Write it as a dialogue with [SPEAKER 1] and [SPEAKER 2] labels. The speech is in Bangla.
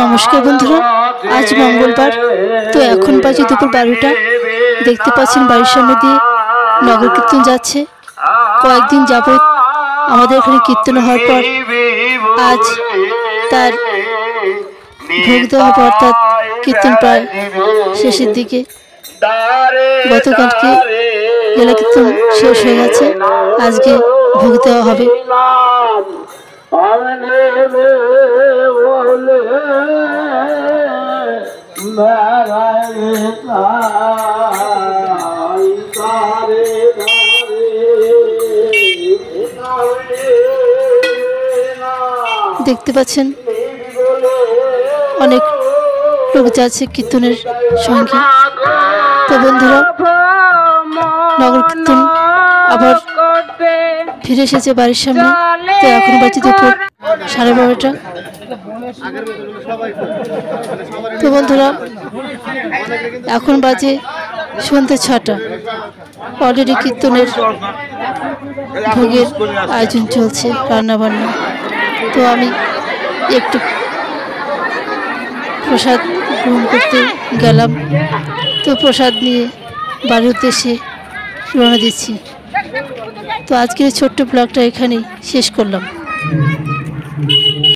[SPEAKER 1] নমস্কার বন্ধুরা, আজ মঙ্গলবার। তো এখন বাজে দুপুর 12টা। দেখতে পাচ্ছেন বাড়ির সামনে দিয়ে নগর কীর্তন যাচ্ছে। কয়েকদিন যাবৎ আমাদের এখানে কীর্তন হওয়ার পর আজ তার ভোগ দেওয়া হবে, অর্থাৎ কীর্তন প্রায় শেষের দিকে। গতকালকে লীলা কীর্তন শেষ হয়ে গেছে, আজকে ভোগ দেওয়া হবে। দেখতে পাচ্ছেন অনেক লোক যাচ্ছে কীর্তনের সঙ্গে। তো বন্ধুরা, নগর কীর্তন আবার ফিরে এসেছে বাড়ির সামনে। তো এখন বাজে দুপুর 12:30। তো বন্ধুরা, এখন বাজে সন্ধ্যে 6টা। অলরেডি কীর্তনের ভোগের আয়োজন চলছে, রান্নাবান্না। তো আমি একটু প্রসাদ গ্রহণ করতে গেলাম। তো প্রসাদ নিয়ে বাড়ির উদ্দেশ্যে রওনা দিচ্ছি। তো আজকের ছোট্ট ব্লগটা এখানেই শেষ করলাম।